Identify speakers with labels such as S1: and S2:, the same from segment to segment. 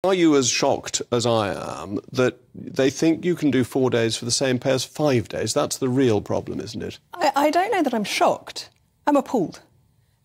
S1: Are you as shocked as I am that they think you can do 4 days for the same pay as 5 days? That's the real problem, isn't it?
S2: I don't know that I'm shocked. I'm appalled.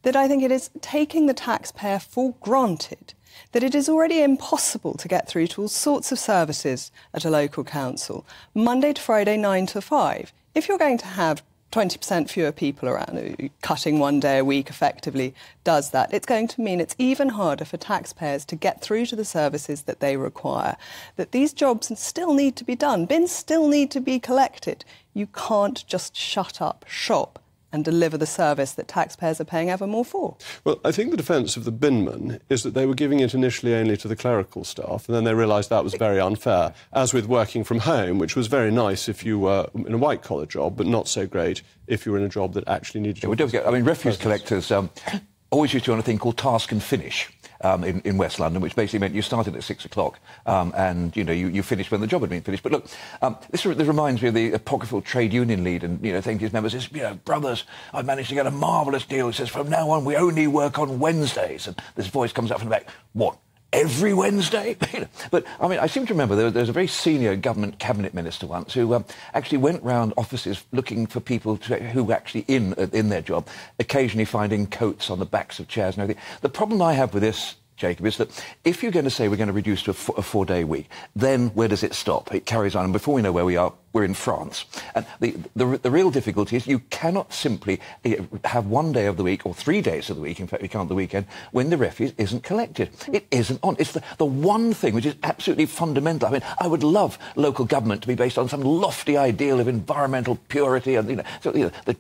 S2: That I think it is taking the taxpayer for granted that it is already impossible to get through to all sorts of services at a local council, Monday to Friday, 9 to 5. If you're going to have 20% fewer people around, cutting 1 day a week effectively does that. It's going to mean it's even harder for taxpayers to get through to the services that they require, that these jobs still need to be done, bins still need to be collected. You can't just shut up shop and deliver the service that taxpayers are paying ever more for.
S1: Well, I think the defence of the binmen is that they were giving it initially only to the clerical staff, and then they realised that was very unfair, as with working from home, which was very nice if you were in a white-collar job, but not so great if you were in a job that actually needed...
S3: I mean, refuse collectors always used to run a thing called task and finish. In West London, which basically meant you started at 6 o'clock and, you know, you finished when the job had been finished. But look, this reminds me of the apocryphal trade union leader, and, you know, saying to his members, you know, brothers, I've managed to get a marvellous deal. It says, from now on, we only work on Wednesdays. And this voice comes up from the back, what? Every Wednesday? But, I mean, I seem to remember there was a very senior government cabinet minister once who actually went round offices looking for people who were actually in their job, occasionally finding coats on the backs of chairs and everything. The problem I have with this, Jacob, is that if you're going to say we're going to reduce to a 4-day week, then where does it stop? It carries on, and before we know where we are, we're in France. And the real difficulty is you cannot simply have 1 day of the week, or 3 days of the week, in fact we can't the weekend, when the refuse isn't collected. It isn't on. It's the one thing which is absolutely fundamental. I mean, I would love local government to be based on some lofty ideal of environmental purity and, you know, the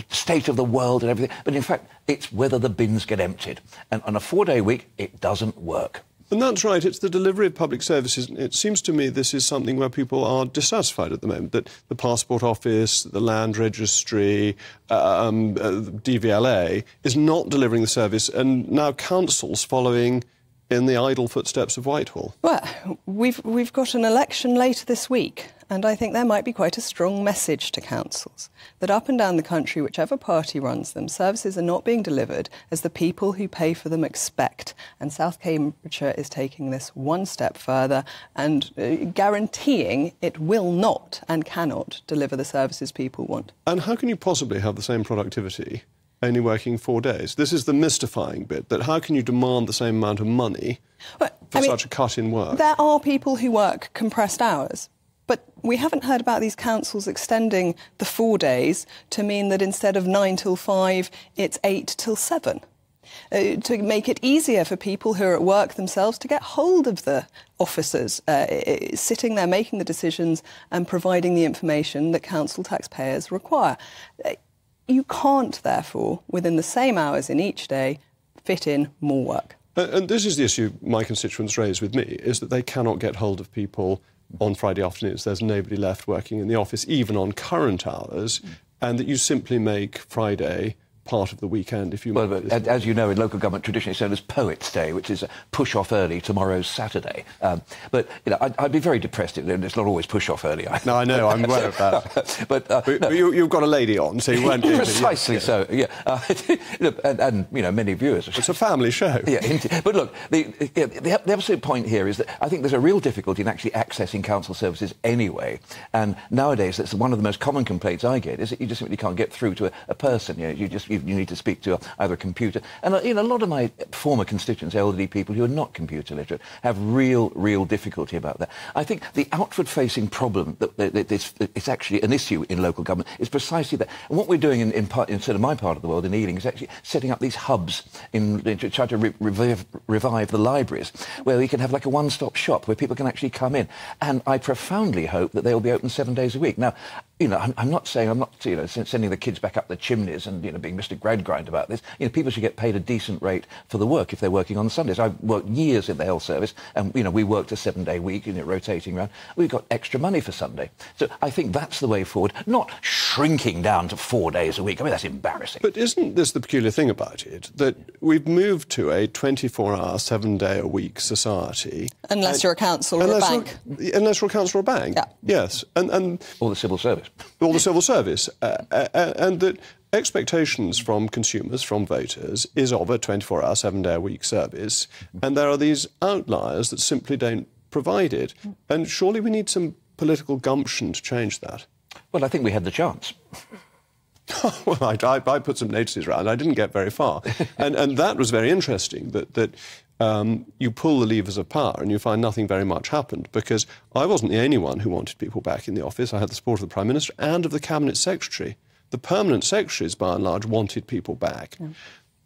S3: state of the world and everything, but in fact it's whether the bins get emptied. And on a 4-day week, it doesn't work.
S1: And that's right, it's the delivery of public services. It seems to me this is something where people are dissatisfied at the moment, that the Passport Office, the Land Registry, DVLA is not delivering the service, and now councils following in the idle footsteps of Whitehall.
S2: Well, we've got an election later this week, and I think there might be quite a strong message to councils that up and down the country, whichever party runs them, services are not being delivered as the people who pay for them expect. And South Cambridgeshire is taking this one step further and guaranteeing it will not and cannot deliver the services people want.
S1: And how can you possibly have the same productivity only working 4 days? This is the mystifying bit, that how can you demand the same amount of money for such a cut in work?
S2: There are people who work compressed hours, but we haven't heard about these councils extending the 4 days to mean that instead of 9 till 5, it's 8 till 7. To make it easier for people who are at work themselves to get hold of the officers sitting there making the decisions and providing the information that council taxpayers require. You can't, therefore, within the same hours in each day, fit in more work.
S1: And this is the issue my constituents raise with me, is that they cannot get hold of people on Friday afternoons. There's nobody left working in the office, even on current hours, and that you simply make Friday part of the weekend, if you
S3: will. Well, as you know, in local government, traditionally it's known as Poets' Day, which is push off early, tomorrow's Saturday. But, you know, I'd be very depressed if it's not always push off early.
S1: No, I know, I'm aware of that. But
S3: no.
S1: You've got a lady on, so you weren't...
S3: Precisely so, yeah. And, you know, many viewers...
S1: It's a family show.
S3: Yeah, but look, the absolute point here is that I think there's a real difficulty in actually accessing council services anyway. And nowadays, that's one of the most common complaints I get, is that you just simply can't get through to a person. You know, you need to speak to either a computer. And, you know, a lot of my former constituents, elderly people who are not computer literate, have real difficulty about that. I think the outward-facing problem that it's actually an issue in local government is precisely that. And what we're doing in sort of my part of the world, in Ealing, is actually setting up these hubs to try to revive the libraries, where we can have like a one-stop shop where people can actually come in. And I profoundly hope that they will be open 7 days a week. Now, you know, I'm not sending the kids back up the chimneys and, you know, being Mr. Gradgrind about this. You know, people should get paid a decent rate for the work if they're working on Sundays. I've worked years in the health service, and, you know, we worked a 7-day week, you know, rotating around. We've got extra money for Sunday. So I think that's the way forward, not shrinking down to 4 days a week. I mean, that's embarrassing.
S1: But isn't this the peculiar thing about it, that we've moved to a 24-hour, 7-day-a-week society?
S2: Unless you're a council or a bank.
S1: Unless you're a council or a bank,
S2: yeah.
S1: Yes.
S3: Or the civil service.
S1: Or the civil service. And that expectations from consumers, from voters, is of a 24-hour, 7-day-a-week service, and there are these outliers that simply don't provide it. And surely we need some political gumption to change that.
S3: Well, I think we had the chance.
S1: Well, I put some notices around. I didn't get very far. and that was very interesting, that you pull the levers of power and you find nothing very much happened, because I wasn't the only one who wanted people back in the office. I had the support of the Prime Minister and of the Cabinet Secretary. The permanent secretaries, by and large, wanted people back. Yeah.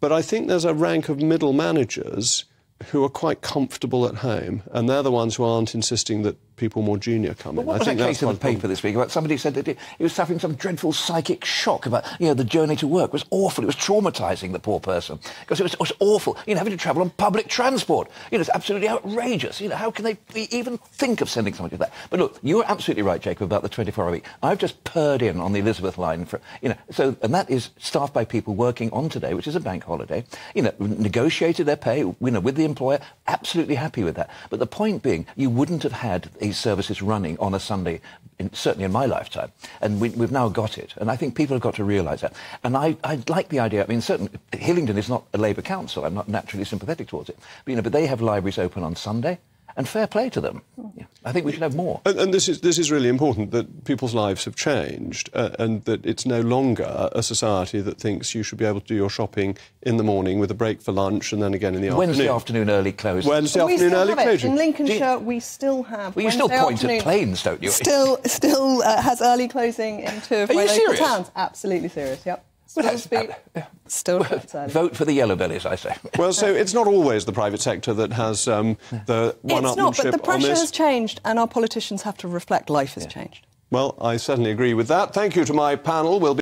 S1: But I think there's a rank of middle managers who are quite comfortable at home, and they're the ones who aren't insisting that people more junior come in.
S3: What was that case in the paper this week about somebody said that he was suffering some dreadful psychic shock about, the journey to work was awful. It was traumatising the poor person because it was awful. Having to travel on public transport. It's absolutely outrageous. How can they even think of sending somebody to that? But look, you're absolutely right, Jacob, about the 24-hour week. I've just purred in on the Elizabeth line for, and that is staffed by people working on today, which is a bank holiday. Negotiated their pay, with the employer. Absolutely happy with that. But the point being, you wouldn't have had these services running on a Sunday, certainly in my lifetime. And we've now got it. And I think people have got to realise that. And I like the idea. Certainly, Hillingdon is not a Labour council. I'm not naturally sympathetic towards it. But they have libraries open on Sunday. And fair play to them. Yeah. I think we should have more.
S1: And this is really important, that people's lives have changed and that it's no longer a society that thinks you should be able to do your shopping in the morning with a break for lunch and then again in the afternoon.
S3: Wednesday afternoon early closing.
S1: Wednesday afternoon early closing.
S2: In Lincolnshire, we still have.
S3: Well, you still point at planes, don't you?
S2: Still has early closing in 2 of my local towns. Absolutely serious. Yep. Still
S3: vote for the yellow bellies, I say.
S1: Well, so it's not always the private sector that has the one-upmanship on this.
S2: It's not, but the pressure has changed, and our politicians have to reflect life has changed.
S1: Well, I certainly agree with that. Thank you to my panel. We'll be